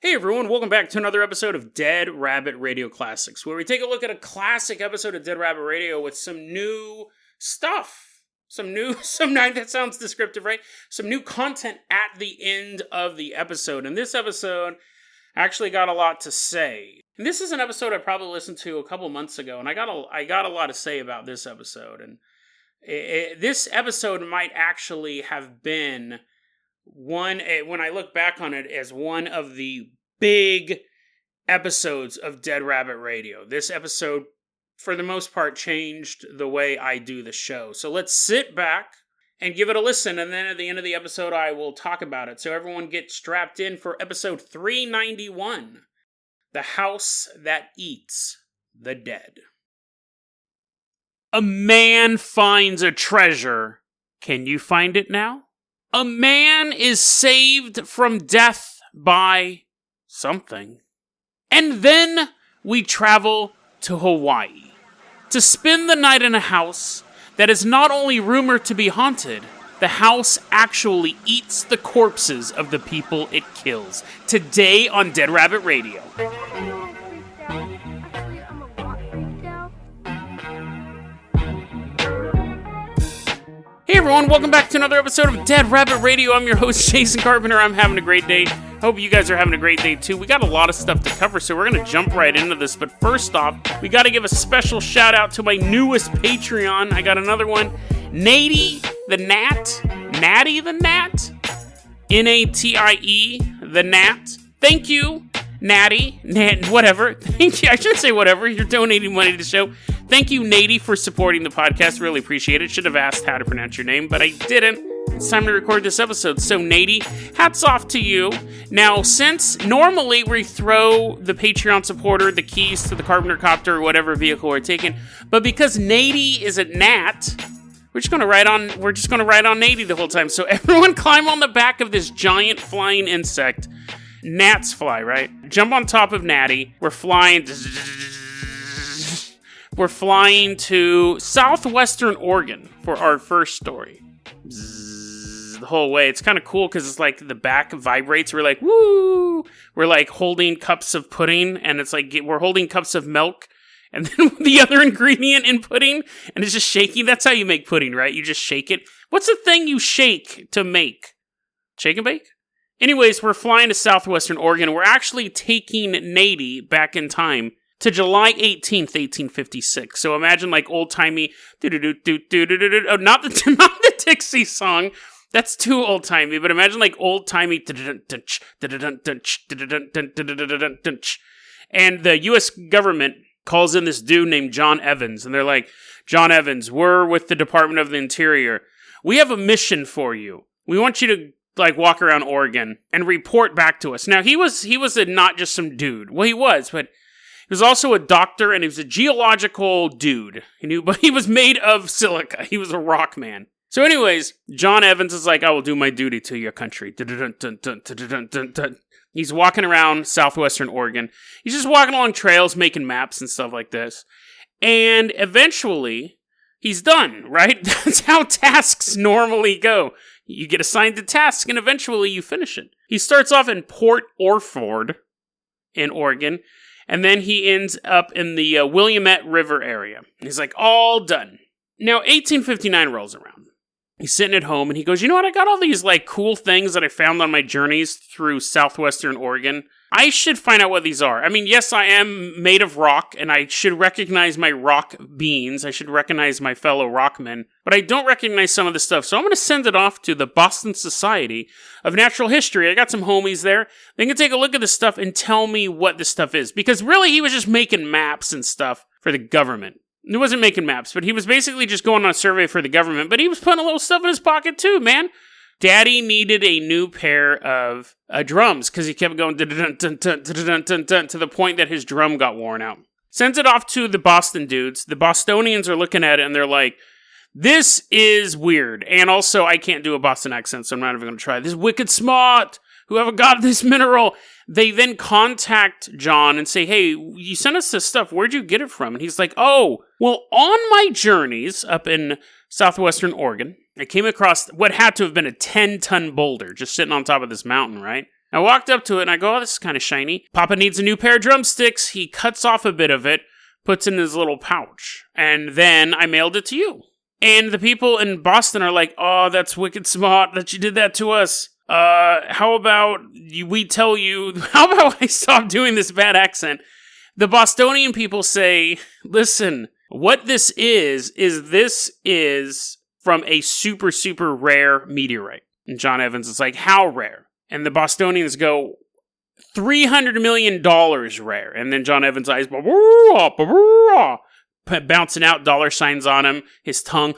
Hey everyone, welcome back to another episode of Dead Rabbit Radio Classics, where we take a look at a classic episode of Dead Rabbit Radio with some new stuff. That sounds descriptive, right? Some new content at the end of the episode. And this episode actually got a lot to say. And this is an episode I probably listened to a couple months ago, and I got a lot to say about this episode. And this episode might actually have been one, when I look back on it, as one of the big episodes of Dead Rabbit Radio. This episode, for the most part, changed the way I do the show. So let's sit back and give it a listen, and then at the end of the episode, I will talk about it. So everyone get strapped in for episode 391, The House That Eats the Dead. A man finds a treasure. Can you find it now? A man is saved from death by something. And then we travel to Hawaii to spend the night in a house that is not only rumored to be haunted, the house actually eats the corpses of the people it kills. Today on Dead Rabbit Radio. Hey everyone, welcome back to another episode of Dead Rabbit Radio. I'm your host, Jason Carpenter. I'm having a great day. Hope you guys are having a great day too. We got a lot of stuff to cover, so we're going to jump right into this. But first off, we got to give a special shout out to my newest Patreon. I got another one, Natty the Nat. Natty the Nat? Natie the Nat. Thank you, Natty. Whatever. Thank you. I shouldn't say whatever. You're donating money to the show. Thank you, Natty, for supporting the podcast. Really appreciate it. Should have asked how to pronounce your name, but I didn't. It's time to record this episode. So, Natty, hats off to you. Now, since normally we throw the Patreon supporter the keys to the Carpenter Copter or whatever vehicle we're taking, but because Natty is a gnat, we're just going to ride on Natty the whole time. So, everyone climb on the back of this giant flying insect. Gnats fly, right? Jump on top of Natty. We're flying to southwestern Oregon for our first story. The whole way. It's kind of cool because it's like the back vibrates. We're like, woo! We're like holding cups of pudding, and it's like we're holding cups of milk, and then the other ingredient in pudding, and it's just shaking. That's how you make pudding, right? You just shake it. What's the thing you shake to make? Shake and bake? Anyways, we're flying to southwestern Oregon. We're actually taking Natty back in time to July 18th, 1856. So imagine like old-timey, not the Dixie song. That's too old-timey, but imagine like old-timey, and the U.S. government calls in this dude named John Evans, and they're like, John Evans, we're with the Department of the Interior. We have a mission for you. We want you to like walk around Oregon and report back to us. Now, he was not just some dude. Well, he was, but he was also a doctor, and he was a geological dude. But he was made of silica. He was a rock man. So anyways, John Evans is like, I will do my duty to your country. He's walking around southwestern Oregon. He's just walking along trails, making maps and stuff like this. And eventually, he's done, right? That's how tasks normally go. You get assigned a task, and eventually you finish it. He starts off in Port Orford in Oregon, and then he ends up in the Willamette River area. He's like, all done. Now, 1859 rolls around. He's sitting at home, and he goes, you know what? I got all these like cool things that I found on my journeys through southwestern Oregon. I should find out what these are. I mean, yes, I am made of rock, and I should recognize my rock beings. I should recognize my fellow rockmen, but I don't recognize some of the stuff. So I'm going to send it off to the Boston Society of Natural History. I got some homies there. They can take a look at this stuff and tell me what this stuff is. Because really, he was just making maps and stuff for the government. He wasn't making maps, but he was basically just going on a survey for the government. But he was putting a little stuff in his pocket too, man. Daddy needed a new pair of drums because he kept going to the point that his drum got worn out. Sends it off to the Boston dudes. The Bostonians are looking at it and they're like, this is weird. And also, I can't do a Boston accent, so I'm not even going to try. This is wicked smart. Whoever got this mineral. They then contact John and say, hey, you sent us this stuff. Where'd you get it from? And he's like, oh, well, on my journeys up in southwestern Oregon, I came across what had to have been a 10-ton boulder just sitting on top of this mountain, right? I walked up to it and I go, oh, this is kind of shiny. Papa needs a new pair of drumsticks. He cuts off a bit of it, puts it in his little pouch. And then I mailed it to you. And the people in Boston are like, oh, that's wicked smart that you did that to us. How about we tell you, how about I stop doing this bad accent? The Bostonian people say, listen, what this is from a super, super rare meteorite. And John Evans is like, how rare? And the Bostonians go, $300 million rare. And then John Evans' eyes, bouncing out dollar signs on him, his tongue.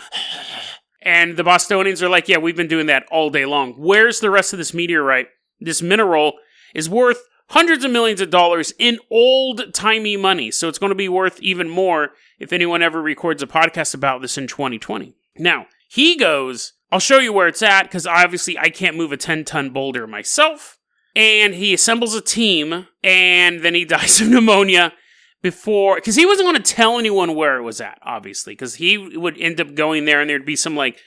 And the Bostonians are like, yeah, we've been doing that all day long. Where's the rest of this meteorite? This mineral is worth hundreds of millions of dollars in old-timey money. So it's going to be worth even more if anyone ever records a podcast about this in 2020. Now, he goes, I'll show you where it's at, because obviously I can't move a 10-ton boulder myself. And he assembles a team, and then he dies of pneumonia before, because he wasn't going to tell anyone where it was at, obviously, because he would end up going there, and there'd be some, like,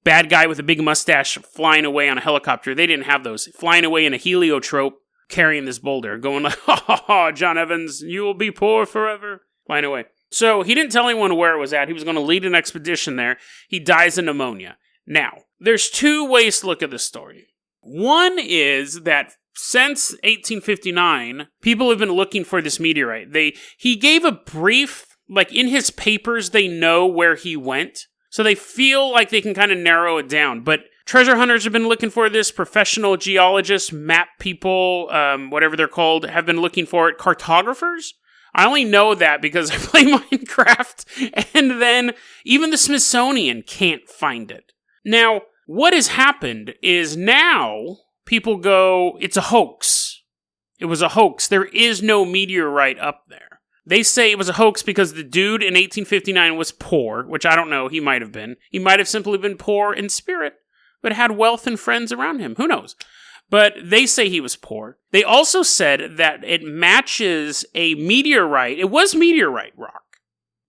bad guy with a big mustache flying away on a helicopter. They didn't have those. Flying away in a heliotrope, carrying this boulder, going like, ha ha ha, John Evans, you will be poor forever. Flying away. So he didn't tell anyone where it was at. He was going to lead an expedition there. He dies of pneumonia. Now, there's two ways to look at this story. One is that since 1859, people have been looking for this meteorite. He gave a brief, like in his papers, they know where he went. So they feel like they can kind of narrow it down. But treasure hunters have been looking for this. Professional geologists, map people, whatever they're called, have been looking for it. Cartographers? I only know that because I play Minecraft. And then even the Smithsonian can't find it. Now, what has happened is now people go, it's a hoax. It was a hoax. There is no meteorite up there. They say it was a hoax because the dude in 1859 was poor, which I don't know, he might have been. He might have simply been poor in spirit, but had wealth and friends around him. Who knows? But they say he was poor. They also said that it matches a meteorite. It was meteorite rock,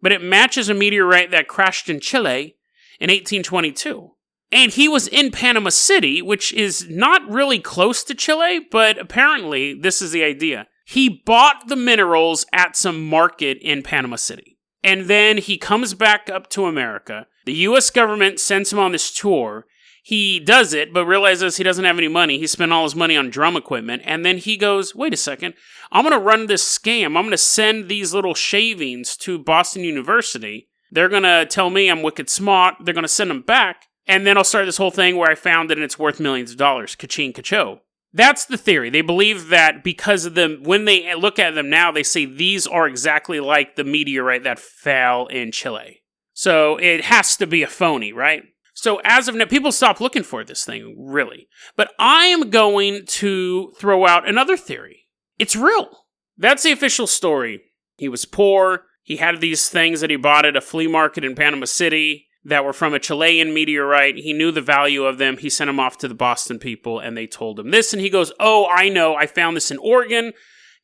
but it matches a meteorite that crashed in Chile in 1822. And he was in Panama City, which is not really close to Chile, but apparently this is the idea. He bought the minerals at some market in Panama City. And then he comes back up to America. The U.S. government sends him on this tour. He does it, but realizes he doesn't have any money. He spent all his money on drum equipment. And then he goes, wait a second, I'm going to run this scam. I'm going to send these little shavings to Boston University. They're going to tell me I'm wicked smart. They're going to send them back. And then I'll start this whole thing where I found it and it's worth millions of dollars. Ka-ching, ka-cho. That's the theory. They believe that because of them, when they look at them now, they say these are exactly like the meteorite that fell in Chile. So it has to be a phony, right? So as of now, people stop looking for this thing, really. But I am going to throw out another theory. It's real. That's the official story. He was poor. He had these things that he bought at a flea market in Panama City that were from a Chilean meteorite. He knew the value of them. He sent them off to the Boston people, and they told him this. And he goes, oh, I know. I found this in Oregon.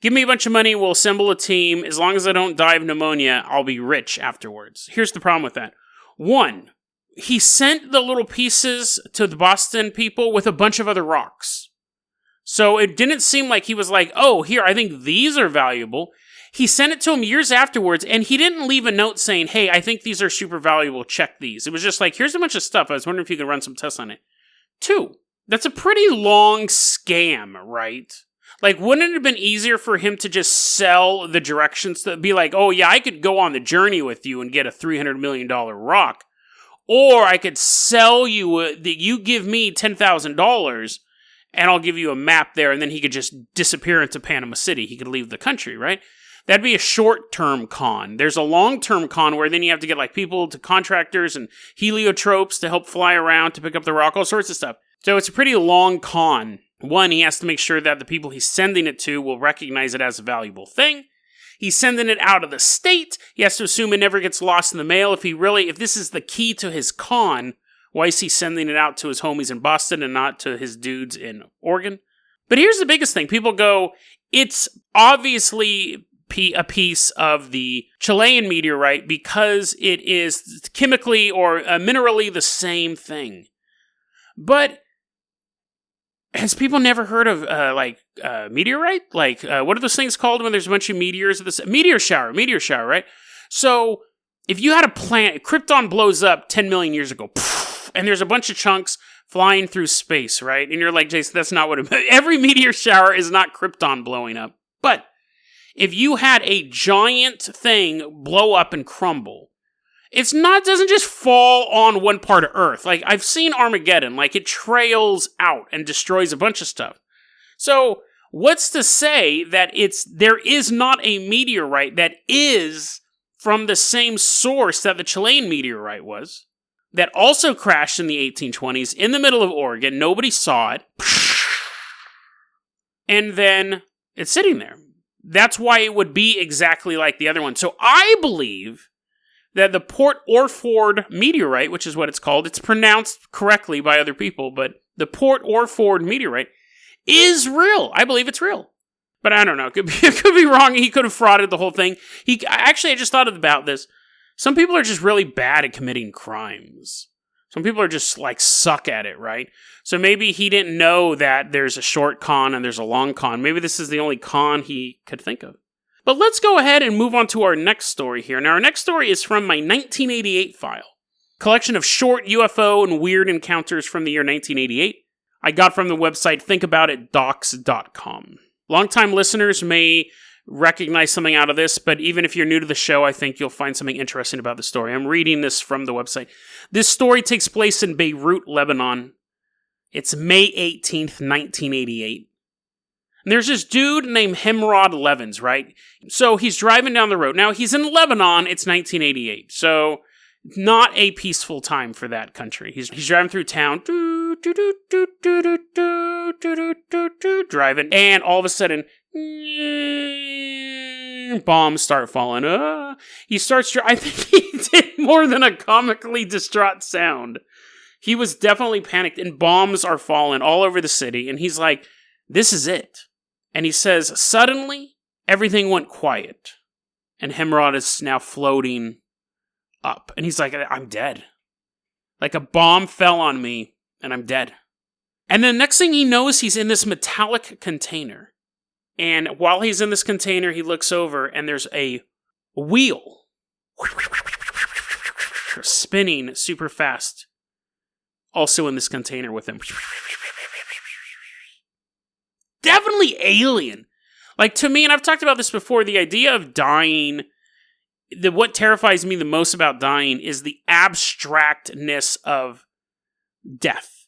Give me a bunch of money. We'll assemble a team. As long as I don't die of pneumonia, I'll be rich afterwards. Here's the problem with that. One, he sent the little pieces to the Boston people with a bunch of other rocks. So it didn't seem like he was like, oh, here, I think these are valuable. He sent it to him years afterwards, and he didn't leave a note saying, hey, I think these are super valuable, check these. It was just like, here's a bunch of stuff. I was wondering if you could run some tests on it. Two, that's a pretty long scam, right? Like, wouldn't it have been easier for him to just sell the directions to be like, oh, yeah, I could go on the journey with you and get a $300 million rock. Or I could sell you, that you give me $10,000 and I'll give you a map there, and then he could just disappear into Panama City. He could leave the country, right? That'd be a short-term con. There's a long-term con where then you have to get like people to contractors and heliotropes to help fly around to pick up the rock, all sorts of stuff. So it's a pretty long con. One, he has to make sure that the people he's sending it to will recognize it as a valuable thing. He's sending it out of the state. He has to assume it never gets lost in the mail. If this is the key to his con, why is he sending it out to his homies in Boston and not to his dudes in Oregon? But here's the biggest thing. People go, it's obviously a piece of the Chilean meteorite because it is chemically or minerally the same thing. But Has people never heard of, meteorite? What are those things called when there's a bunch of meteors? Meteor shower, right? So, if you had a planet, Krypton blows up 10 million years ago, and there's a bunch of chunks flying through space, right? And you're like, Jason, that's not what it means. Every meteor shower is not Krypton blowing up. But, if you had a giant thing blow up and crumble, doesn't just fall on one part of Earth. Like, I've seen Armageddon. Like, it trails out and destroys a bunch of stuff. So, what's to say that there is not a meteorite that is from the same source that the Chilean meteorite was, that also crashed in the 1820s in the middle of Oregon. Nobody saw it. And then it's sitting there. That's why it would be exactly like the other one. So, I believe that the Port Orford meteorite, which is what it's called, it's pronounced correctly by other people, but the Port Orford meteorite is real. I believe it's real. But I don't know. It could be wrong. He could have frauded the whole thing. I just thought about this. Some people are just really bad at committing crimes. Some people are just, suck at it, right? So maybe he didn't know that there's a short con and there's a long con. Maybe this is the only con he could think of. But let's go ahead and move on to our next story here. Now, our next story is from my 1988 file. Collection of short UFO and weird encounters from the year 1988. I got from the website thinkaboutitdocs.com. Longtime listeners may recognize something out of this, but even if you're new to the show, I think you'll find something interesting about the story. I'm reading this from the website. This story takes place in Beirut, Lebanon. It's May 18th, 1988. And there's this dude named Hemrod Levins, right? So he's driving down the road. Now, he's in Lebanon. It's 1988. So not a peaceful time for that country. He's driving through town. Driving. And all of a sudden, bombs start falling. He starts... I think he did more than a comically distraught sound. He was definitely panicked. And bombs are falling all over the city. And he's like, this is it. And he says, suddenly, everything went quiet. And Hemrod is now floating up. And he's like, I'm dead. Like a bomb fell on me, and I'm dead. And then next thing he knows, he's in this metallic container. And while he's in this container, he looks over, and there's a wheel spinning super fast. Also in this container with him. Definitely alien. Like, to me, and I've talked about this before, the idea of dying, what terrifies me the most about dying is the abstractness of death.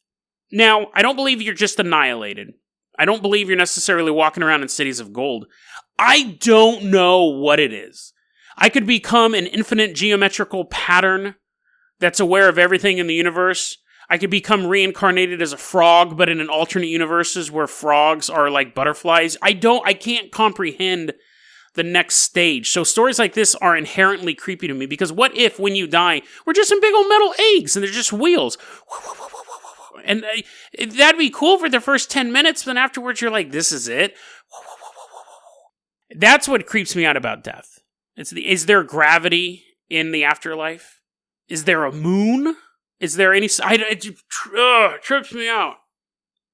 Now, I don't believe you're just annihilated. I don't believe you're necessarily walking around in cities of gold. I don't know what it is. I could become an infinite geometrical pattern that's aware of everything in the universe. I could become reincarnated as a frog, but in an alternate universes where frogs are like butterflies. I can't comprehend the next stage. So stories like this are inherently creepy to me, because what if when you die, we're just some big old metal eggs and they're just wheels? And that'd be cool for the first 10 minutes, but then afterwards you're like, this is it? That's what creeps me out about death. Is there gravity in the afterlife? Is there a moon? Is there any... it trips me out.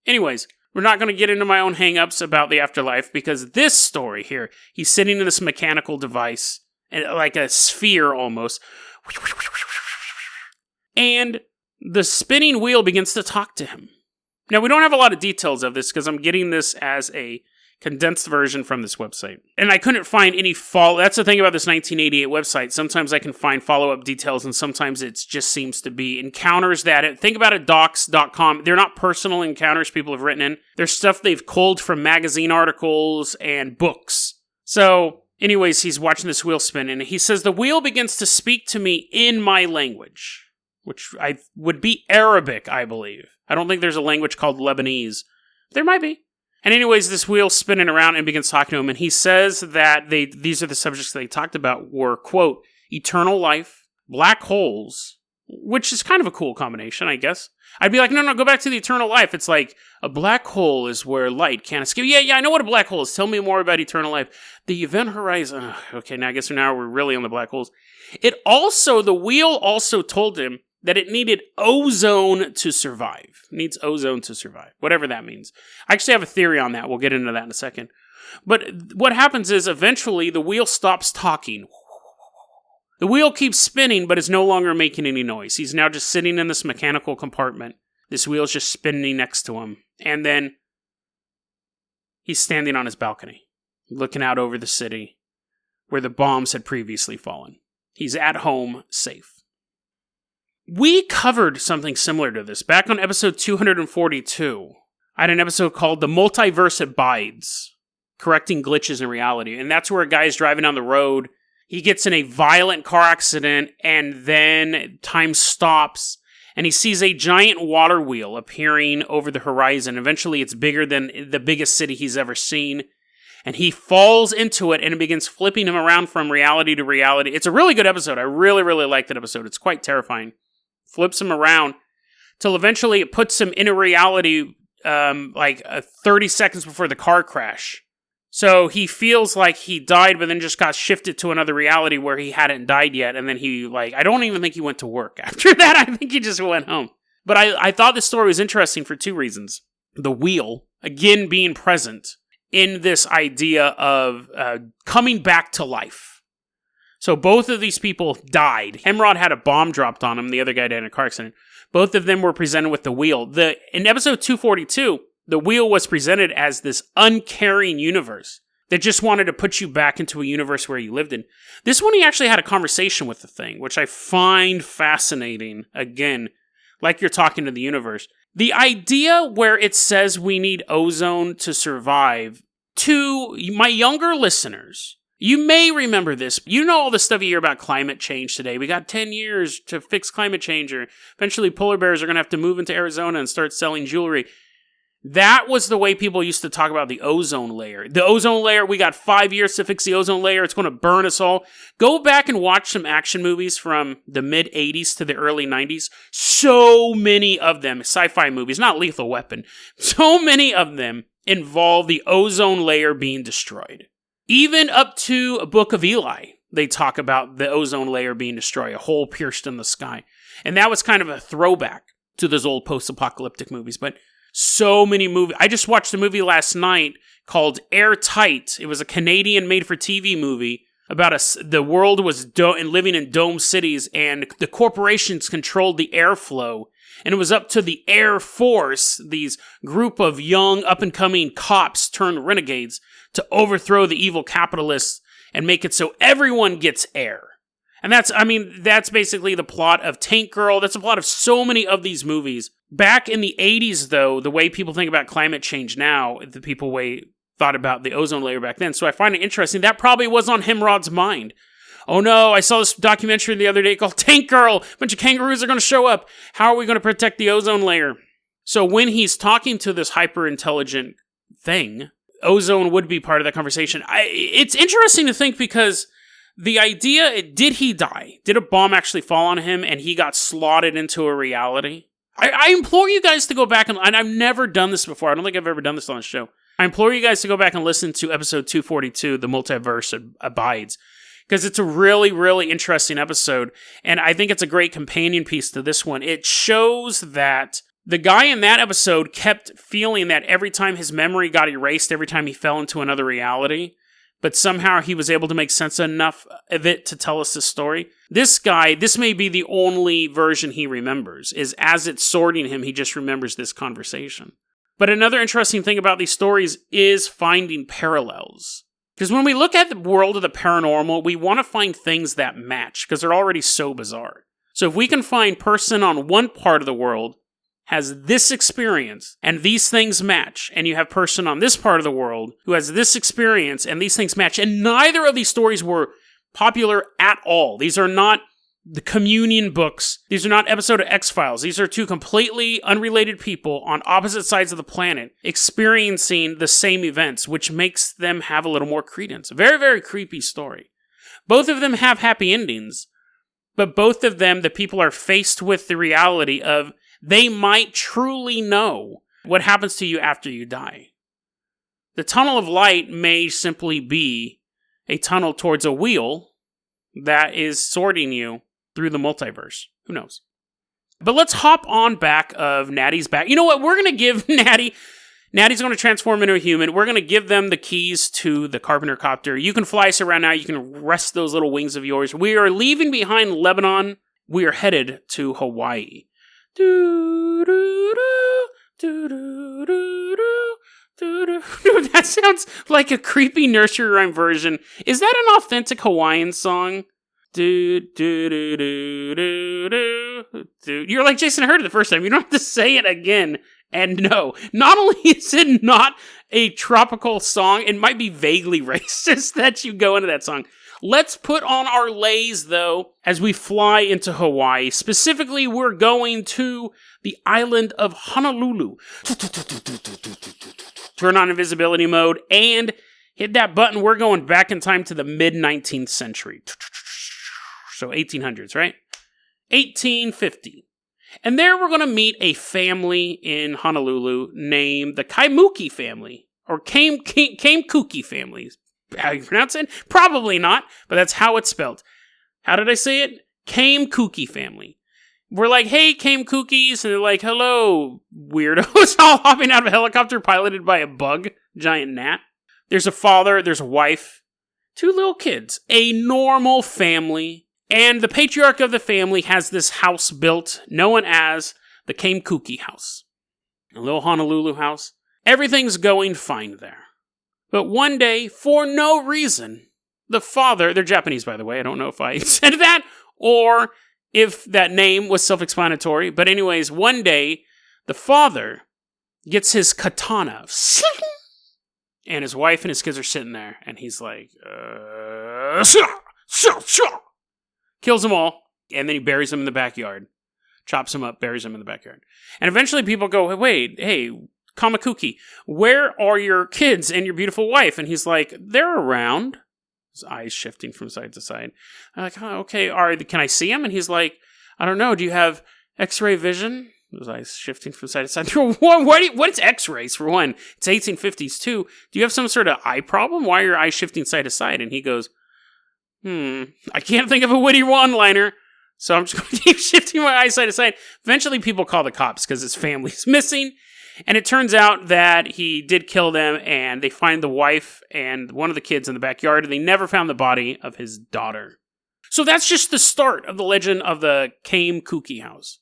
Anyways, we're not going to get into my own hang-ups about the afterlife, because this story here, he's sitting in this mechanical device, like a sphere almost, and the spinning wheel begins to talk to him. Now, we don't have a lot of details of this, because I'm getting this as a condensed version from this website. And I couldn't find any that's the thing about this 1988 website. Sometimes I can find follow-up details, and sometimes it just seems to be encounters think about it, docs.com. They're not personal encounters people have written in. They're stuff they've culled from magazine articles and books. So, anyways, he's watching this wheel spin, and he says, the wheel begins to speak to me in my language, which would be Arabic, I believe. I don't think there's a language called Lebanese. There might be. And anyways, this wheel's spinning around and begins talking to him, and he says that these are the subjects they talked about were, quote, eternal life, black holes, which is kind of a cool combination, I guess. I'd be like, no, go back to the eternal life. It's like, a black hole is where light can't escape. Yeah, I know what a black hole is. Tell me more about eternal life. The event horizon. Okay, now we're really on the black holes. The wheel also told him that it needed ozone to survive. It needs ozone to survive, whatever that means. I actually have a theory on that. We'll get into that in a second. But what happens is eventually the wheel stops talking. The wheel keeps spinning, but is no longer making any noise. He's now just sitting in this mechanical compartment. This wheel's just spinning next to him. And then he's standing on his balcony, looking out over the city where the bombs had previously fallen. He's at home, safe. We covered something similar to this back on episode 242. I had an episode called The Multiverse Abides, Correcting Glitches in Reality. And that's where a guy is driving down the road. He gets in a violent car accident, and then time stops, and he sees a giant water wheel appearing over the horizon. Eventually, it's bigger than the biggest city he's ever seen. And he falls into it, and it begins flipping him around from reality to reality. It's a really good episode. I really, really like that episode. It's quite terrifying. Flips him around till eventually it puts him in a reality 30 seconds before the car crash. So he feels like he died, but then just got shifted to another reality where he hadn't died yet. And then I don't even think he went to work after that. I think he just went home. But I thought this story was interesting for two reasons. The wheel, again, being present in this idea of coming back to life. So both of these people died. Hemrod had a bomb dropped on him. The other guy died in a car accident. Both of them were presented with the wheel. In episode 242, the wheel was presented as this uncaring universe that just wanted to put you back into a universe where you lived in. This one, he actually had a conversation with the thing, which I find fascinating. Again, like you're talking to the universe. The idea where it says we need ozone to survive, to my younger listeners, you may remember this. You know all the stuff you hear about climate change today. We got 10 years to fix climate change, or eventually polar bears are going to have to move into Arizona and start selling jewelry. That was the way people used to talk about the ozone layer. The ozone layer, we got 5 years to fix the ozone layer. It's going to burn us all. Go back and watch some action movies from the mid-'80s to the early 90s. So many of them, sci-fi movies, not Lethal Weapon. So many of them involve the ozone layer being destroyed. Even up to a Book of Eli, they talk about the ozone layer being destroyed, a hole pierced in the sky. And that was kind of a throwback to those old post-apocalyptic movies. But so many movies. I just watched a movie last night called Airtight. It was a Canadian made-for-TV movie about the world was living in dome cities, and the corporations controlled the airflow. And it was up to the Air Force, these group of young, up-and-coming cops turned renegades, to overthrow the evil capitalists and make it so everyone gets air. And that's basically the plot of Tank Girl. That's the plot of so many of these movies. Back in the 80s, though, the way people think about climate change now, the people thought about the ozone layer back then. So I find it interesting. That probably was on Hemrod's mind. Oh no, I saw this documentary the other day called Tank Girl. A bunch of kangaroos are going to show up. How are we going to protect the ozone layer? So when he's talking to this hyper-intelligent thing, ozone would be part of that conversation. It's interesting to think because the idea, did he die? Did a bomb actually fall on him and he got slotted into a reality? I implore you guys to go back and I've never done this before. I don't think I've ever done this on the show. I implore you guys to go back and listen to episode 242, The Multiverse Abides, because it's a really, really interesting episode, and I think it's a great companion piece to this one. It shows that the guy in that episode kept feeling that every time his memory got erased, every time he fell into another reality, but somehow he was able to make sense enough of it to tell us the story. This guy, this may be the only version he remembers, is as it's sorting him, he just remembers this conversation. But another interesting thing about these stories is finding parallels. Because when we look at the world of the paranormal, we want to find things that match, because they're already so bizarre. So if we can find person on one part of the world has this experience, and these things match, and you have person on this part of the world who has this experience, and these things match, and neither of these stories were popular at all. These are not the communion books. These are not episode of X-Files. These are two completely unrelated people on opposite sides of the planet experiencing the same events, which makes them have a little more credence. A very, very creepy story. Both of them have happy endings, but both of them, the people are faced with the reality of they might truly know what happens to you after you die. The tunnel of light may simply be a tunnel towards a wheel that is sorting you through the multiverse. Who knows? But let's hop on back of Natty's back. You know what? We're going to give Natty's going to transform into a human. We're going to give them the keys to the Carpenter Copter. You can fly us around now. You can rest those little wings of yours. We are leaving behind Lebanon. We are headed to Hawaii. That sounds like a creepy nursery rhyme version. Is that an authentic Hawaiian song? You're like Jason, I heard it the first time. You don't have to say it again. And no, not only is it not a tropical song, it might be vaguely racist that you go into that song. Let's put on our leis, though, as we fly into Hawaii. Specifically, we're going to the island of Honolulu. Turn on invisibility mode and hit that button. We're going back in time to the mid-19th century. So 1800s, right? 1850. And there we're going to meet a family in Honolulu named the Kaimuki family, or Kaimuki family. How you pronounce it? Probably not, but that's how it's spelled. How did I say it? Kaimuki family. We're like, hey, Kaimukis, and they're like, hello, weirdos, all hopping out of a helicopter piloted by a bug, giant gnat. There's a father, there's a wife, 2 little kids, a normal family. And the patriarch of the family has this house built, known as the Kaimuki House. A little Honolulu house. Everything's going fine there. But one day, for no reason, the father, they're Japanese by the way, I don't know if I said that, or if that name was self-explanatory. But anyways, one day, the father gets his katana, and his wife and his kids are sitting there, and he's like, kills them all, and then he buries them in the backyard. Chops them up, buries them in the backyard. And eventually people go, wait, hey, Kaimuki, where are your kids and your beautiful wife? And he's like, they're around. His eyes shifting from side to side. I'm like, oh, okay, can I see him? And he's like, I don't know, do you have X-ray vision? His eyes shifting from side to side. What is X-rays, for one? It's 1850s, too. Do you have some sort of eye problem? Why are your eyes shifting side to side? And he goes, I can't think of a witty one-liner, so I'm just going to keep shifting my eyes side to side. Eventually, people call the cops because his family's missing, and it turns out that he did kill them, and they find the wife and one of the kids in the backyard, and they never found the body of his daughter. So that's just the start of the legend of the Kaimuki House.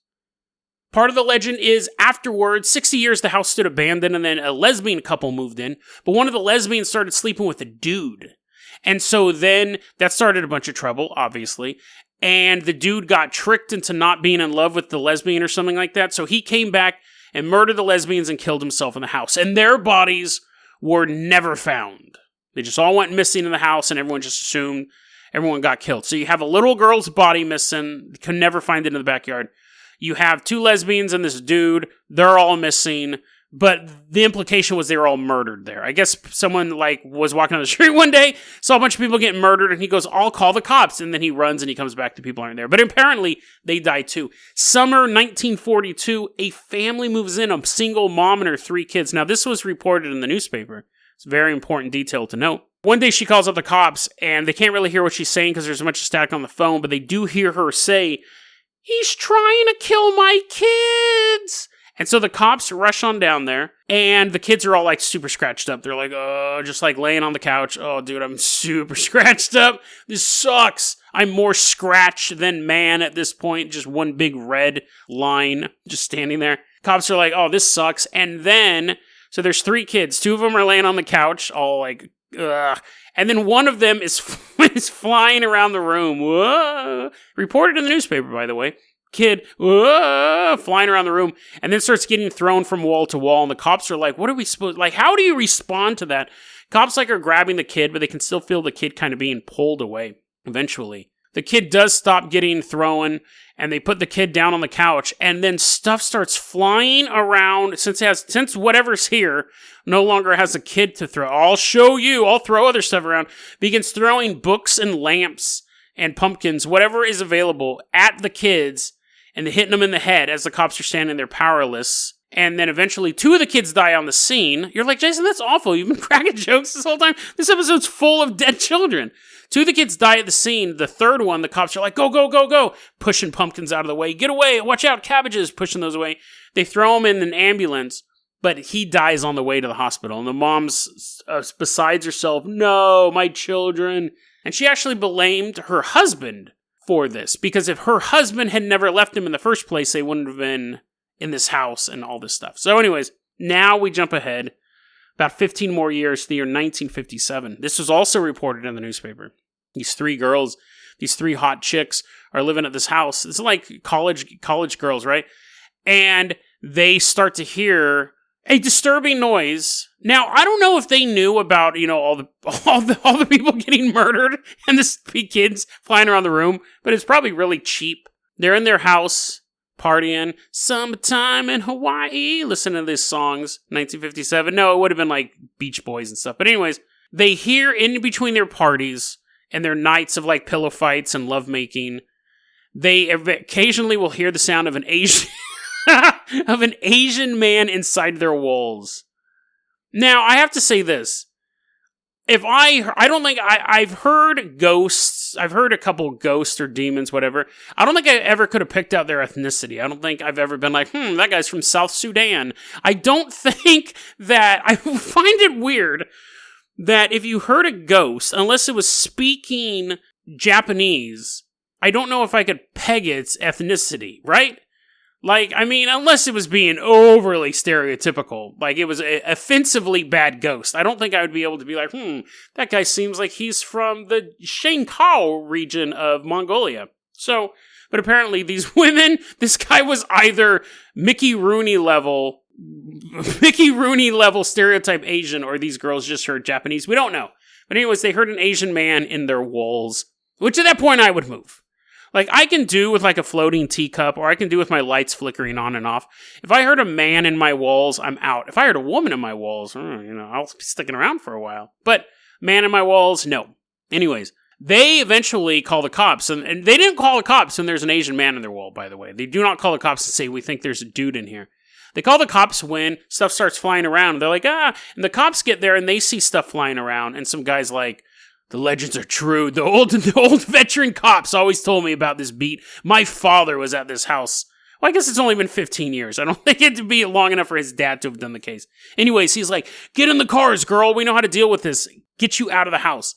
Part of the legend is afterwards, 60 years the house stood abandoned, and then a lesbian couple moved in, but one of the lesbians started sleeping with a dude. And so then that started a bunch of trouble, obviously. And the dude got tricked into not being in love with the lesbian or something like that. So he came back and murdered the lesbians and killed himself in the house. And their bodies were never found. They just all went missing in the house, and everyone just assumed everyone got killed. So you have a little girl's body missing, could never find it in the backyard. You have 2 lesbians and this dude, they're all missing. But the implication was they were all murdered there. I guess someone was walking on the street one day, saw a bunch of people getting murdered, and he goes, I'll call the cops. And then he runs and he comes back, the people aren't there. But apparently they died too. Summer 1942, a family moves in, a single mom and her 3 kids. Now this was reported in the newspaper. It's a very important detail to note. One day she calls up the cops, and they can't really hear what she's saying because there's a bunch of static on the phone, but they do hear her say, he's trying to kill my kids. And so the cops rush on down there, and the kids are all super scratched up. They're like, oh, just laying on the couch. Oh, dude, I'm super scratched up. This sucks. I'm more scratched than man at this point. Just one big red line just standing there. Cops are like, oh, this sucks. And then, so there's 3 kids. 2 of them are laying on the couch, all ugh. And then one of them is flying around the room. Whoa. Reported in the newspaper, by the way. Kid, flying around the room, and then starts getting thrown from wall to wall, and the cops are like, what are we supposed, how do you respond to that? Cops are grabbing the kid, but they can still feel the kid kind of being pulled away, eventually. The kid does stop getting thrown, and they put the kid down on the couch, and then stuff starts flying around, since whatever's here no longer has a kid to throw. I'll show you, I'll throw other stuff around. Begins throwing books and lamps and pumpkins, whatever is available, at the kids, and hitting them in the head as the cops are standing there powerless. And then eventually 2 of the kids die on the scene. You're like, Jason, that's awful. You've been cracking jokes this whole time. This episode's full of dead children. 2 of the kids die at the scene. The third one, the cops are like, go, go, go, go. Pushing pumpkins out of the way. Get away. Watch out. Cabbages. Pushing those away. They throw him in an ambulance, but he dies on the way to the hospital. And the mom's besides herself. No, my children. And she actually blamed her husband for this. Because if her husband had never left him in the first place, they wouldn't have been in this house and all this stuff. So anyways, now we jump ahead about 15 more years to the year 1957. This was also reported in the newspaper. These 3 girls, these 3 hot chicks are living at this house. It's like college girls, right? And they start to hear a disturbing noise. Now, I don't know if they knew about, all the people getting murdered and the kids flying around the room, but it's probably really cheap. They're in their house, partying, summertime in Hawaii, listening to these songs, 1957. No, it would have been like Beach Boys and stuff. But anyways, they hear in between their parties and their nights of like pillow fights and lovemaking, they occasionally will hear the sound of an Asian of an Asian man inside their walls. Now, I have to say this. I've heard ghosts. I've heard a couple ghosts or demons, whatever. I don't think I ever could have picked out their ethnicity. I don't think I've ever been like, that guy's from South Sudan. I don't think that, I find it weird that if you heard a ghost, unless it was speaking Japanese, I don't know if I could peg its ethnicity, right? Like, I mean, unless it was being overly stereotypical, like it was an offensively bad ghost, I don't think I would be able to be like, that guy seems like he's from the Shanghai region of Mongolia. So, but apparently these women, this guy was either Mickey Rooney level stereotype Asian, or these girls just heard Japanese. We don't know. But anyways, they heard an Asian man in their walls, which at that point I would move. Like, I can do with like a floating teacup, or I can do with my lights flickering on and off. If I heard a man in my walls, I'm out. If I heard a woman in my walls, I'll be sticking around for a while. But man in my walls, no. Anyways, they eventually call the cops, and they didn't call the cops when there's an Asian man in their wall, by the way. They do not call the cops and say, we think there's a dude in here. They call the cops when stuff starts flying around. They're like, and the cops get there and they see stuff flying around, and some guy's like, the legends are true. The old veteran cops always told me about this beat. My father was at this house. Well, I guess it's only been 15 years. I don't think it'd be long enough for his dad to have done the case. Anyways, he's like, get in the cars, girl. We know how to deal with this. Get you out of the house.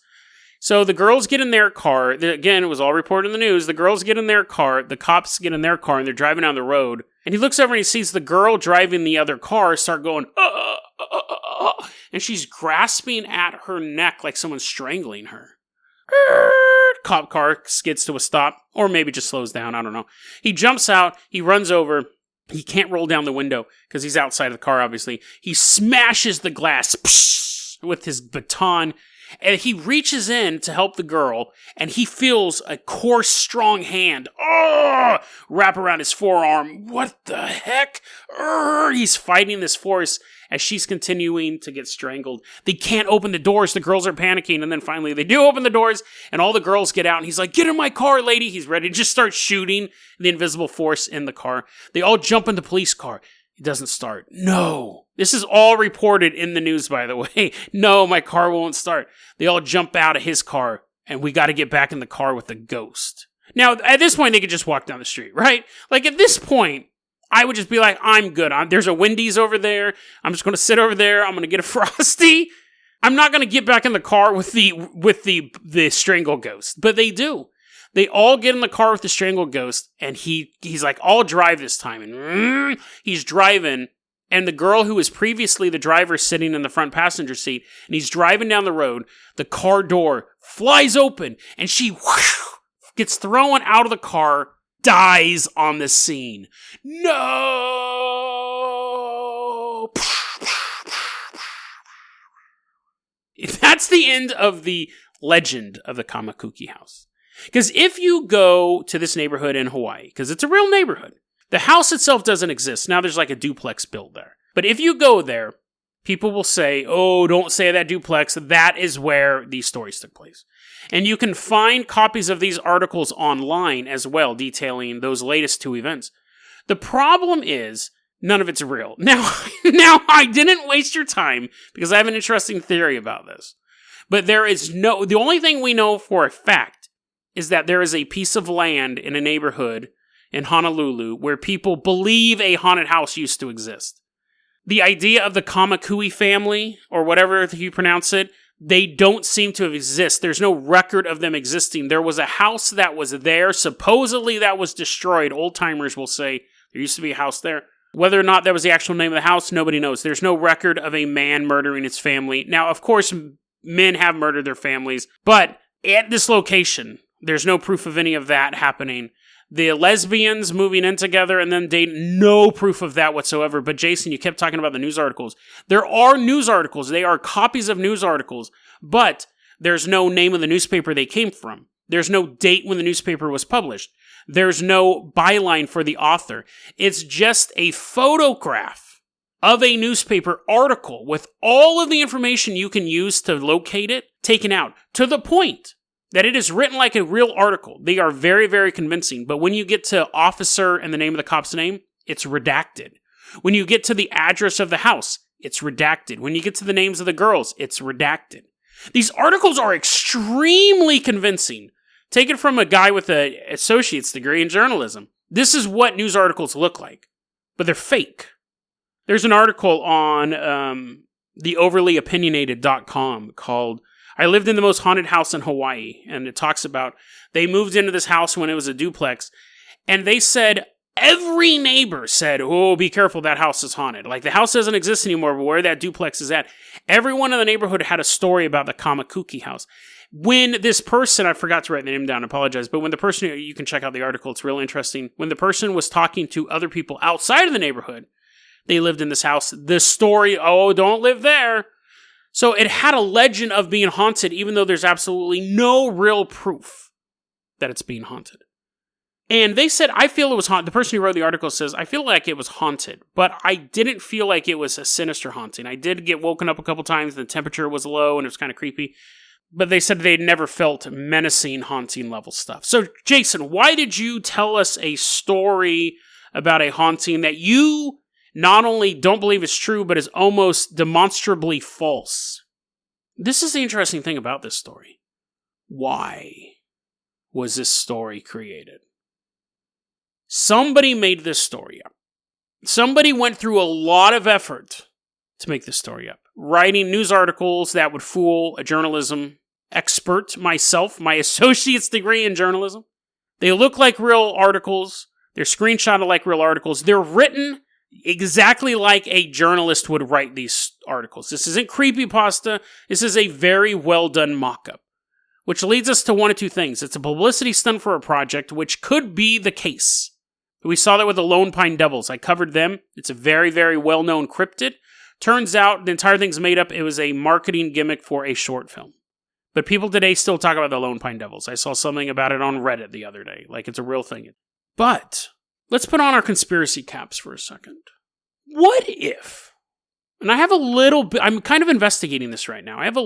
So the girls get in their car. Again, it was all reported in the news. The girls get in their car. The cops get in their car, and they're driving down the road. And he looks over and he sees the girl driving the other car start going, and she's grasping at her neck like someone's strangling her. Cop car skids to a stop, or maybe just slows down, I don't know. He jumps out, he runs over, he can't roll down the window because he's outside of the car, obviously. He smashes the glass with his baton, and he reaches in to help the girl, and he feels a coarse, strong hand wrap around his forearm. What the heck? He's fighting this force as she's continuing to get strangled. They can't open the doors. The girls are panicking, and then finally they do open the doors, and all the girls get out, and he's like, get in my car, lady. He's ready to just start shooting the invisible force in the car. They all jump in the police car. It doesn't start. No. This is all reported in the news, by the way. No, my car won't start. They all jump out of his car, and we got to get back in the car with the ghost. Now, at this point, they could just walk down the street, right? Like, at this point, I would just be like, I'm good. There's a Wendy's over there. I'm just going to sit over there. I'm going to get a Frosty. I'm not going to get back in the car with the strangle ghost. But they do. They all get in the car with the strangle ghost, and he's like, I'll drive this time. And he's driving, and the girl who was previously the driver sitting in the front passenger seat, and he's driving down the road, the car door flies open, and she gets thrown out of the car, dies on the scene. No! That's the end of the legend of the Kaimuki House. Because if you go to this neighborhood in Hawaii, because it's a real neighborhood, the house itself doesn't exist. Now there's like a duplex built there. But if you go there, people will say, oh, don't say that duplex. That is where these stories took place. And you can find copies of these articles online as well, detailing those latest 2 events. The problem is, None of it's real. Now, I didn't waste your time because I have an interesting theory about this. But the only thing we know for a fact is that there is a piece of land in a neighborhood in Honolulu where people believe a haunted house used to exist. The idea of the Kaimuki family, or whatever you pronounce it, they don't seem to exist. There's no record of them existing. There was a house that was there, supposedly that was destroyed. Old-timers will say there used to be a house there. Whether or not that was the actual name of the house, nobody knows. There's no record of a man murdering his family. Now, of course, men have murdered their families, but at this location, there's no proof of any of that happening. The lesbians moving in together and then dating, no proof of that whatsoever. But Jason, you kept talking about the news articles. There are news articles. They are copies of news articles, but there's no name of the newspaper they came from. There's no date when the newspaper was published. There's no byline for the author. It's just a photograph of a newspaper article with all of the information you can use to locate it taken out, to the point that it is written like a real article. They are very, very convincing. But when you get to officer and the name of the cop's name, it's redacted. When you get to the address of the house, it's redacted. When you get to the names of the girls, it's redacted. These articles are extremely convincing. Take it from a guy with an associate's degree in journalism. This is what news articles look like, but they're fake. There's an article on the overlyopinionated.com called I lived in the most haunted house in Hawaii, and it talks about they moved into this house when it was a duplex, and they said every neighbor said, oh, be careful, that house is haunted. Like, the house doesn't exist anymore, but where that duplex is at. Everyone in the neighborhood had a story about the Kaimuki House. When this person, I forgot to write the name down, I apologize, but when the person, you can check out the article, it's real interesting. When the person was talking to other people outside of the neighborhood, they lived in this house, the story, oh, don't live there. So it had a legend of being haunted, even though there's absolutely no real proof that it's being haunted. And they said, I feel it was haunted. The person who wrote the article says, I feel like it was haunted, but I didn't feel like it was a sinister haunting. I did get woken up a couple times, the temperature was low, and it was kind of creepy. But they said they'd never felt menacing, haunting level stuff. So, Jason, why did you tell us a story about a haunting that you not only don't believe is true, but is almost demonstrably false? This is the interesting thing about this story. Why was this story created? Somebody made this story up. Somebody went through a lot of effort to make this story up. Writing news articles that would fool a journalism expert, myself, my associate's degree in journalism. They look like real articles. They're screenshotted like real articles. They're written exactly like a journalist would write these articles. This isn't creepypasta. This is a very well done mock-up. Which leads us to one of two things. It's a publicity stunt for a project, which could be the case. We saw that with the Lone Pine Devils. I covered them. It's a very, very well-known cryptid. Turns out the entire thing's made up. It was a marketing gimmick for a short film. But people today still talk about the Lone Pine Devils. I saw something about it on Reddit the other day. Like, it's a real thing. But let's put on our conspiracy caps for a second. What if, and I have a little bit, I'm kind of investigating this right now. I have a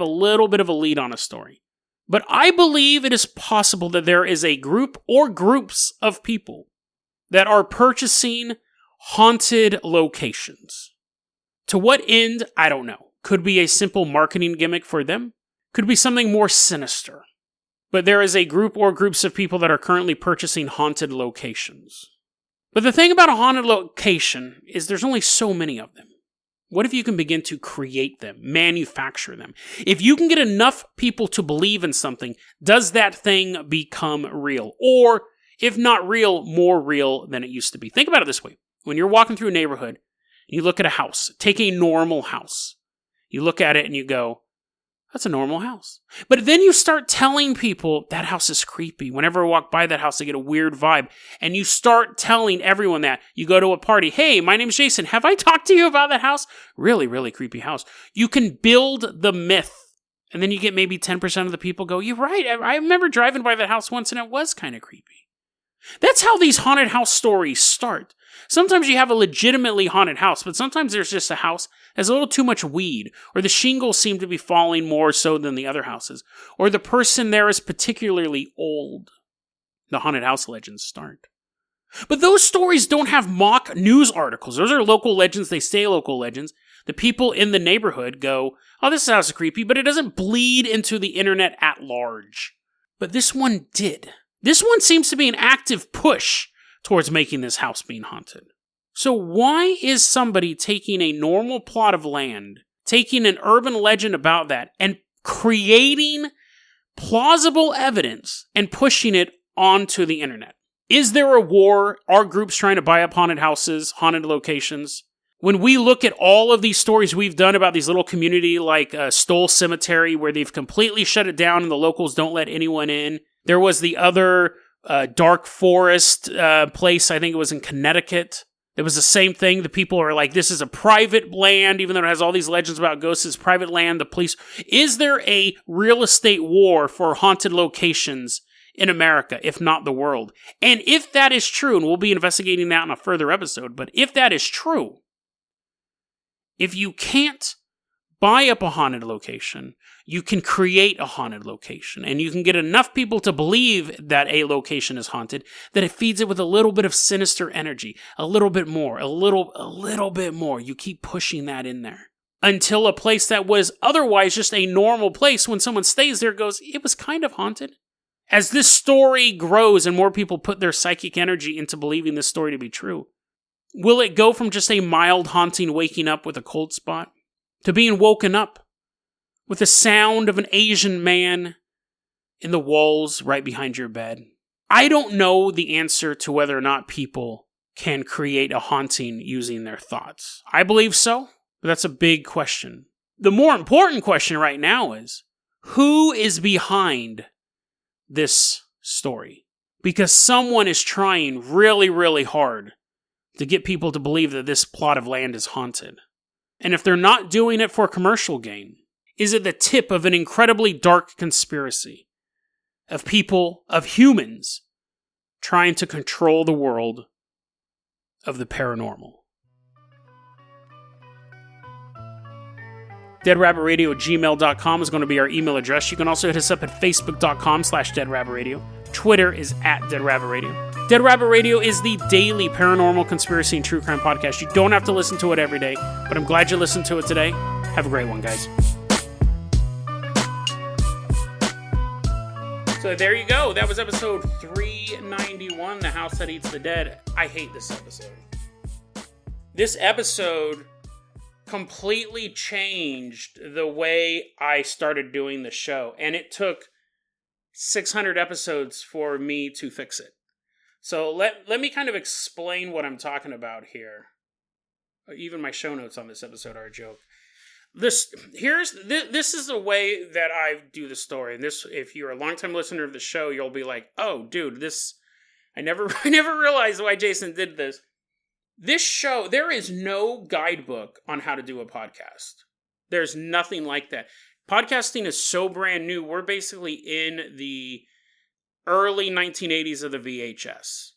little bit of a lead on a story. But I believe it is possible that there is a group or groups of people that are purchasing haunted locations. To what end? I don't know. Could be a simple marketing gimmick for them. Could be something more sinister. But there is a group or groups of people that are currently purchasing haunted locations. But the thing about a haunted location is there's only so many of them. What if you can begin to create them, manufacture them? If you can get enough people to believe in something, does that thing become real? Or, if not real, more real than it used to be? Think about it this way. When you're walking through a neighborhood, you look at a house, take a normal house. You look at it and you go, that's a normal house. But then you start telling people that house is creepy. Whenever I walk by that house, I get a weird vibe. And you start telling everyone that. You go to a party. Hey, my name's Jason. Have I talked to you about that house? Really, really creepy house. You can build the myth. And then you get maybe 10% of the people go, you're right. I remember driving by that house once and it was kind of creepy. That's how these haunted house stories start. Sometimes you have a legitimately haunted house, but sometimes there's just a house that has a little too much weed, or the shingles seem to be falling more so than the other houses, or the person there is particularly old. The haunted house legends start. But those stories don't have mock news articles. Those are local legends. They stay local legends. The people in the neighborhood go, oh, this house is creepy, but it doesn't bleed into the internet at large. But this one did. This one seems to be an active push towards making this house being haunted. So why is somebody taking a normal plot of land, taking an urban legend about that, and creating plausible evidence and pushing it onto the internet? Is there a war? Are groups trying to buy up haunted houses, haunted locations? When we look at all of these stories we've done about these little community like Stoll Cemetery, where they've completely shut it down and the locals don't let anyone in. There was the other dark forest place, I think it was in Connecticut. It was the same thing. The people are like, this is a private land, even though it has all these legends about ghosts, it's private land, the police. Is there a real estate war for haunted locations in America, if not the world? And if that is true, and we'll be investigating that in a further episode, but if that is true, if you can't buy up a haunted location, you can create a haunted location, and you can get enough people to believe that a location is haunted that it feeds it with a little bit of sinister energy, a little bit more, a little bit more. You keep pushing that in there until a place that was otherwise just a normal place, when someone stays there, goes, it was kind of haunted. As this story grows and more people put their psychic energy into believing this story to be true, will it go from just a mild haunting waking up with a cold spot to being woken up with the sound of an Asian man in the walls right behind your bed? I don't know the answer to whether or not people can create a haunting using their thoughts. I believe so, but that's a big question. The more important question right now is, who is behind this story? Because someone is trying really, really hard to get people to believe that this plot of land is haunted. And if they're not doing it for commercial gain, is it the tip of an incredibly dark conspiracy of people, of humans, trying to control the world of the paranormal? DeadRabbitRadio@gmail.com is going to be our email address. You can also hit us up at Facebook.com/DeadRabbitRadio. Twitter is @DeadRabbitRadio. Dead Rabbit Radio is the daily paranormal, conspiracy, and true crime podcast. You don't have to listen to it every day, but I'm glad you listened to it today. Have a great one, guys. So there you go. That was episode 391, The House That Eats the Dead. I hate this episode. This episode completely changed the way I started doing the show, and it took 600 episodes for me to fix it. So let me kind of explain what I'm talking about here. Even my show notes on this episode are a joke. This is the way that I do the story. And this, if you're a longtime listener of the show, you'll be like, "Oh, dude, this I never realized why Jason did this." This show, there is no guidebook on how to do a podcast. There's nothing like that. Podcasting is so brand new. We're basically in the early 1980s of the VHS.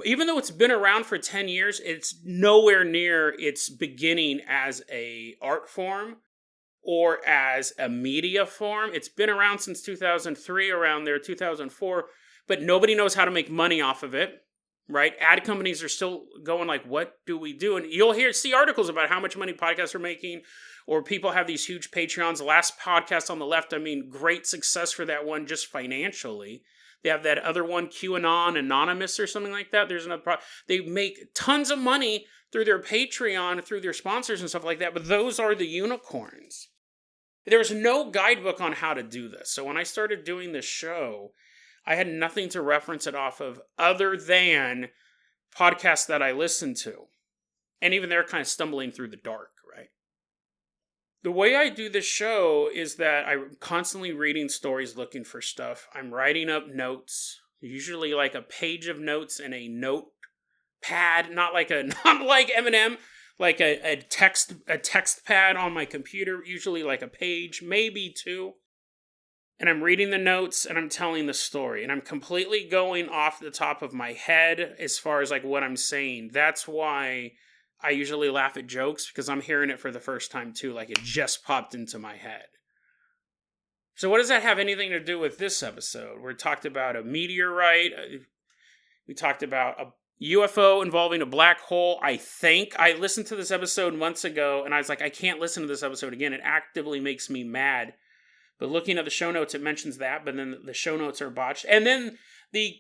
Even though it's been around for 10 years, it's nowhere near its beginning as a art form or as a media form. It's been around since 2003, around there, 2004, but nobody knows how to make money off of it, right? Ad companies are still going like, what do we do? And you'll see articles about how much money podcasts are making, or people have these huge Patreons. The last podcast on the left, I mean, great success for that one just financially. They have that other one, QAnon Anonymous or something like that. There's another they make tons of money through their Patreon, through their sponsors and stuff like that, but those are the unicorns. There's no guidebook on how to do this. So when I started doing this show, I had nothing to reference it off of other than podcasts that I listened to. And even they're kind of stumbling through the dark, right? The way I do this show is that I'm constantly reading stories, looking for stuff. I'm writing up notes, usually like a page of notes in a notepad, not like Eminem, like a text pad on my computer, usually like a page, maybe two. And I'm reading the notes and I'm telling the story. And I'm completely going off the top of my head as far as like what I'm saying. That's why I usually laugh at jokes, because I'm hearing it for the first time too, like it just popped into my head. So what does that have anything to do with this episode? We talked about a meteorite. We talked about a UFO involving a black hole, I think. I listened to this episode months ago, and I was like, I can't listen to this episode again. It actively makes me mad. But looking at the show notes, it mentions that, but then the show notes are botched. And then the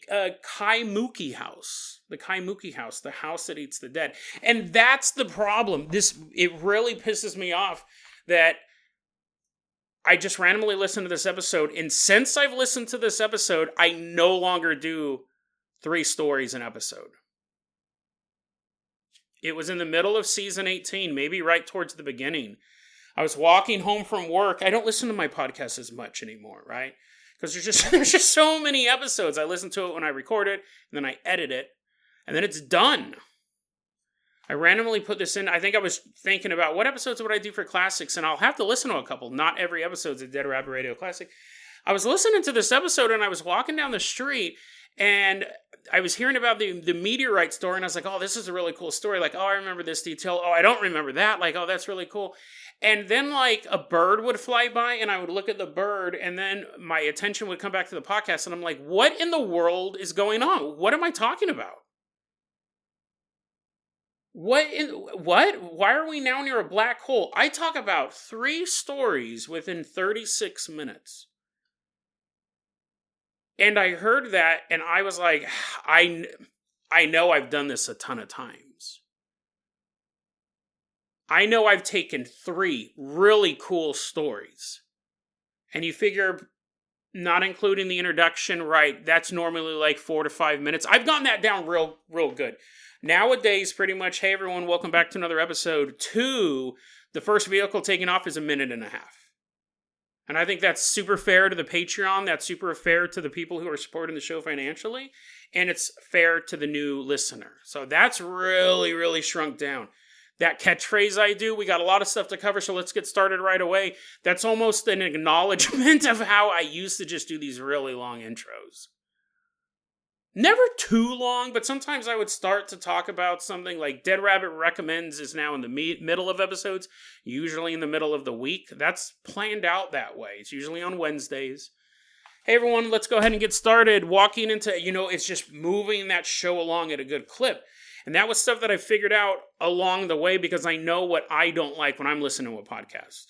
Kaimuki House. The Kaimuki House, the house that eats the dead. And that's the problem. It really pisses me off that I just randomly listened to this episode, and since I've listened to this episode, I no longer do 3 stories an episode. It was in the middle of season 18, maybe right towards the beginning. I was walking home from work. I don't listen to my podcast as much anymore, right? Because there's just so many episodes. I listen to it when I record it, and then I edit it, and then it's done. I randomly put this in. I think I was thinking about what episodes would I do for classics, and I'll have to listen to a couple. Not every episode's a Dead Rabbit Radio Classic. I was listening to this episode, and I was walking down the street, and I was hearing about the meteorite story, and I was like, oh, this is a really cool story. Like, oh, I remember this detail. Oh, I don't remember that. Like, oh, that's really cool. And then, like, a bird would fly by, and I would look at the bird, and then my attention would come back to the podcast, and I'm like, what in the world is going on? What am I talking about? What? Why are we now near a black hole? I talk about 3 stories within 36 minutes. And I heard that, and I was like, I know I've done this a ton of times. I know I've taken 3 really cool stories. And you figure, not including the introduction, right, that's normally like 4 to 5 minutes. I've gotten that down real good. Nowadays, pretty much, hey everyone, welcome back to another episode. 2, the first vehicle taking off is 1.5 minutes. And I think that's super fair to the Patreon. That's super fair to the people who are supporting the show financially. And it's fair to the new listener. So that's really, really shrunk down. That catchphrase I do, we got a lot of stuff to cover, so let's get started right away. That's almost an acknowledgement of how I used to just do these really long intros. Never too long, but sometimes I would start to talk about something like Dead Rabbit Recommends is now in the middle of episodes, usually in the middle of the week. That's planned out that way. It's usually on Wednesdays. Hey everyone, let's go ahead and get started. Walking into, it's just moving that show along at a good clip. And that was stuff that I figured out along the way because I know what I don't like when I'm listening to a podcast.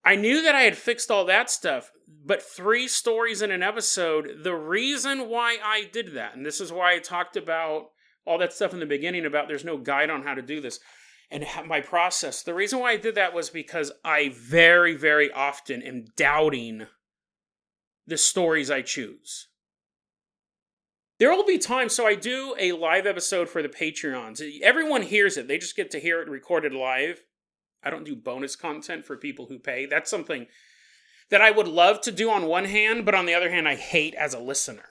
I knew that I had fixed all that stuff, but 3 stories in an episode, the reason why I did that, and this is why I talked about all that stuff in the beginning about there's no guide on how to do this, and my process, the reason why I did that was because I very, very often am doubting the stories I choose. There will be times, so I do a live episode for the Patreons. Everyone hears it. They just get to hear it recorded live. I don't do bonus content for people who pay. That's something that I would love to do on one hand, but on the other hand, I hate as a listener.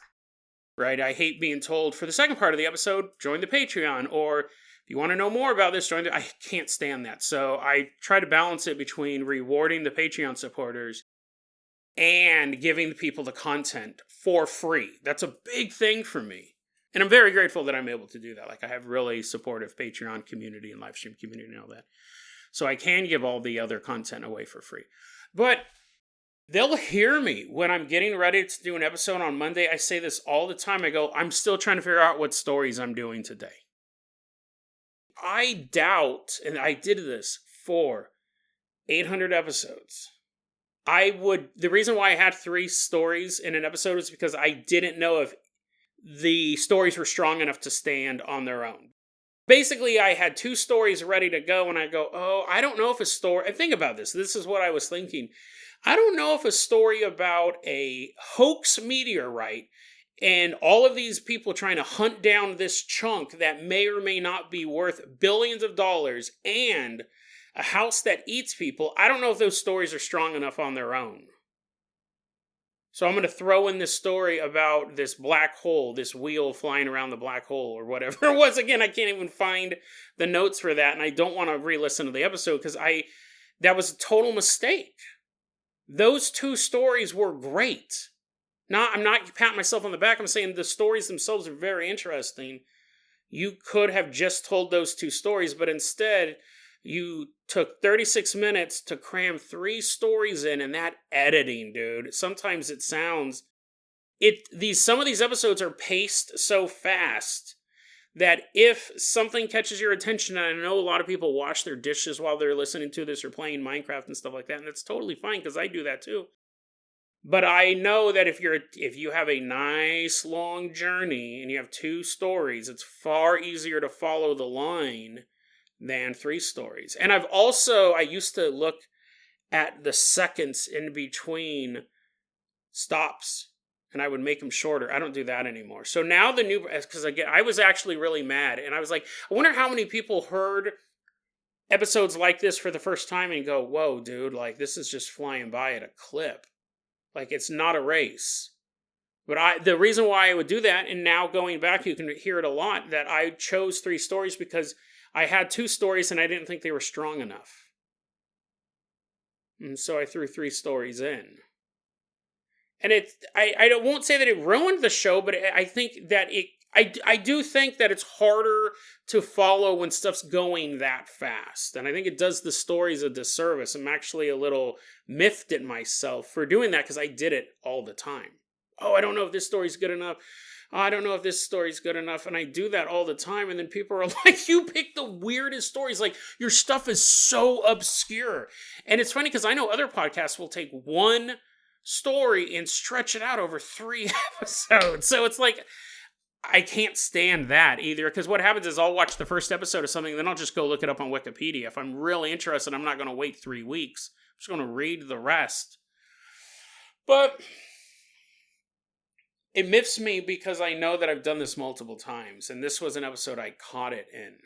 Right? I hate being told, for the second part of the episode, join the Patreon, or if you want to know more about this, I can't stand that. So I try to balance it between rewarding the Patreon supporters and giving the people the content for free. That's a big thing for me. And I'm very grateful that I'm able to do that. Like, I have really supportive Patreon community and live stream community and all that. So I can give all the other content away for free. But they'll hear me when I'm getting ready to do an episode on Monday. I say this all the time. I go, I'm still trying to figure out what stories I'm doing today. I doubt, and I did this for 800 episodes. The reason why I had 3 stories in an episode is because I didn't know if the stories were strong enough to stand on their own. Basically, I had 2 stories ready to go, and I go, oh, I don't know if a story... And think about this. This is what I was thinking. I don't know if a story about a hoax meteorite and all of these people trying to hunt down this chunk that may or may not be worth billions of dollars and a house that eats people, I don't know if those stories are strong enough on their own. So I'm going to throw in this story about this black hole, this wheel flying around the black hole or whatever it was. Again, I can't even find the notes for that, and I don't want to re-listen to the episode because that was a total mistake. Those 2 stories were great. I'm not patting myself on the back. I'm saying the stories themselves are very interesting. You could have just told those 2 stories, but instead you took 36 minutes to cram 3 stories in, and that editing, dude. Sometimes it sounds... Some of these episodes are paced so fast that if something catches your attention, and I know a lot of people wash their dishes while they're listening to this or playing Minecraft and stuff like that, and that's totally fine because I do that too. But I know that if you have a nice long journey and you have 2 stories, it's far easier to follow the line than 3 stories. And I used to look at the seconds in between stops, and I would make them shorter. I don't do that anymore. So now because again, I was actually really mad, and I was like, I wonder how many people heard episodes like this for the first time and go, whoa, dude, like, this is just flying by at a clip. Like, it's not a race. But the reason why I would do that, and now going back, you can hear it a lot, that I chose 3 stories because I had 2 stories and I didn't think they were strong enough. And so I threw 3 stories in. And I won't say that it ruined the show, but I think that I do think that it's harder to follow when stuff's going that fast. And I think it does the stories a disservice. I'm actually a little miffed at myself for doing that because I did it all the time. Oh, I don't know if this story's good enough. Oh, I don't know if this story's good enough. And I do that all the time. And then people are like, you pick the weirdest stories. Like, your stuff is so obscure. And it's funny because I know other podcasts will take one story and stretch it out over 3 episodes. So it's like, I can't stand that either, because what happens is I'll watch the first episode of something, then I'll just go look it up on Wikipedia. If I'm really interested, I'm not going to wait 3 weeks. I'm just going to read the rest. But it miffs me because I know that I've done this multiple times, and this was an episode I caught it in.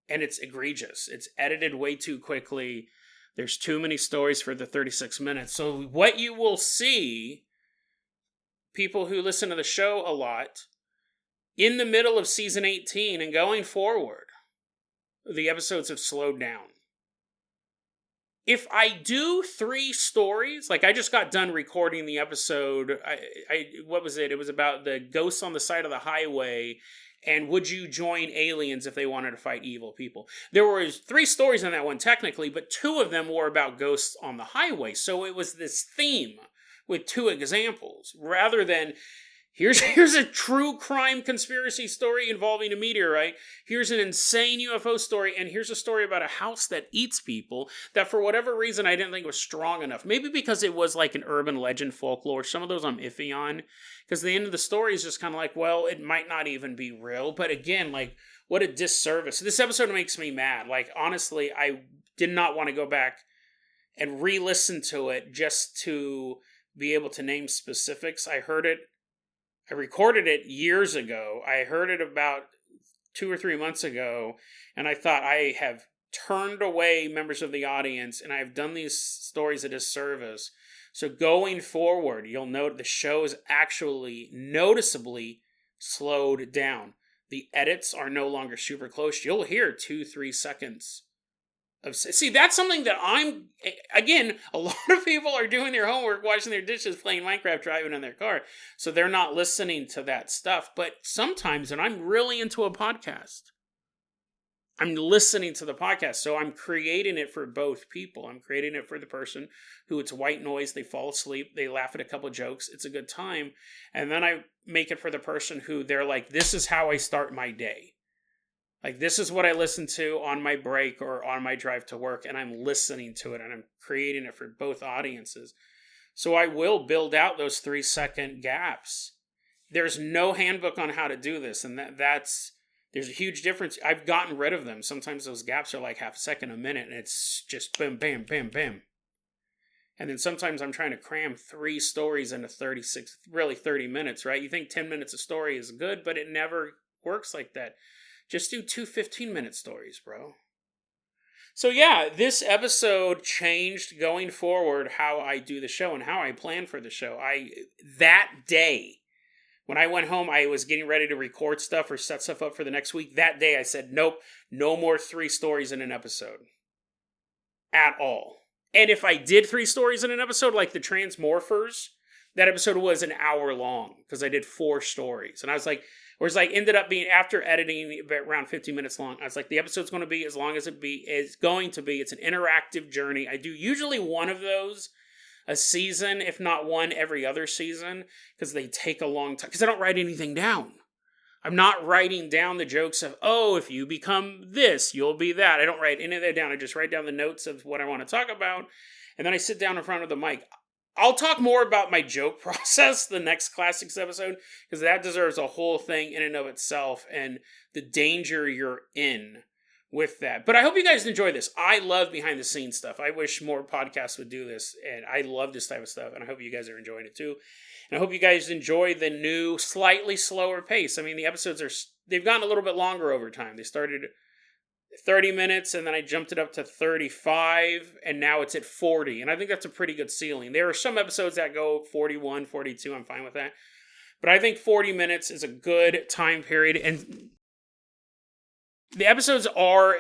And it's egregious. It's edited way too quickly. There's too many stories for the 36 minutes. So what you will see, people who listen to the show a lot, in the middle of season 18 and going forward, the episodes have slowed down. If I do 3 stories, like I just got done recording the episode, what was it? It was about the ghosts on the side of the highway, and would you join aliens if they wanted to fight evil people? There were 3 stories in that one technically, but 2 of them were about ghosts on the highway. So it was this theme with 2 examples, rather than here's a true crime conspiracy story involving a meteorite, here's an insane UFO story, and here's a story about a house that eats people that for whatever reason I didn't think was strong enough. Maybe because it was like an urban legend folklore. Some of those I'm iffy on, because the end of the story is just kind of like, well, it might not even be real. But again, like, what a disservice. This episode makes me mad. Like, honestly, I did not want to go back and re-listen to it just to be able to name specifics. I recorded it years ago. I heard it about 2 or 3 months ago, and I thought, I have turned away members of the audience, and I've done these stories a disservice. So going forward, you'll note the show is actually noticeably slowed down. The edits are no longer super close. You'll hear 2-3 seconds. See, that's something that again, a lot of people are doing their homework, washing their dishes, playing Minecraft, driving in their car. So they're not listening to that stuff. But sometimes, and I'm really into a podcast, I'm listening to the podcast. So I'm creating it for both people. I'm creating it for the person who it's white noise, they fall asleep, they laugh at a couple jokes, it's a good time. And then I make it for the person who they're like, this is how I start my day. Like, this is what I listen to on my break or on my drive to work, and I'm listening to it, and I'm creating it for both audiences. So I will build out those 3-second gaps. There's no handbook on how to do this, and there's a huge difference. I've gotten rid of them. Sometimes those gaps are like half a second, a minute, and it's just bam, bam, bam, bam. And then sometimes I'm trying to cram 3 stories into 30 minutes, right? You think 10 minutes a story is good, but it never works like that. Just do 2 15-minute stories, bro. So yeah, this episode changed going forward how I do the show and how I plan for the show. That day, when I went home, I was getting ready to record stuff or set stuff up for the next week. That day I said, nope, no more 3 stories in an episode. At all. And if I did 3 stories in an episode, like the Transmorphers, that episode was an hour long because I did 4 stories. And I was like, whereas like ended up being, after editing, around 15 minutes long. I was like, the episode's going to be as long as it's going to be. It's an interactive journey. I do usually one of those a season, if not one every other season, because they take a long time. Because I don't write anything down. I'm not writing down the jokes of, oh, if you become this, you'll be that. I don't write any of that down. I just write down the notes of what I want to talk about. And then I sit down in front of the mic. I'll talk more about my joke process the next Classics episode, because that deserves a whole thing in and of itself, and the danger you're in with that. But I hope you guys enjoy this. I love behind the scenes stuff. I wish more podcasts would do this, and I love this type of stuff, and I hope you guys are enjoying it too. And I hope you guys enjoy the new, slightly slower pace. I mean, the episodes they've gotten a little bit longer over time. They started 30 minutes, and then I jumped it up to 35, and now it's at 40. And I think that's a pretty good ceiling. There are some episodes that go 41, 42. I'm fine with that. But I think 40 minutes is a good time period. And the episodes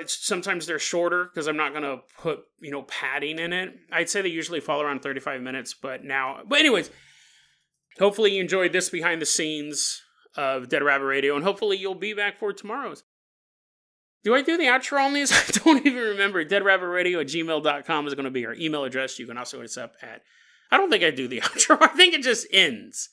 sometimes they're shorter, because I'm not going to put, padding in it. I'd say they usually fall around 35 minutes, but anyways, hopefully you enjoyed this behind the scenes of Dead Rabbit Radio, and hopefully you'll be back for tomorrow's. Do I do the outro on these? I don't even remember. deadrabbitradio@gmail.com is going to be our email address. You can also hit us up at... I don't think I do the outro. I think it just ends.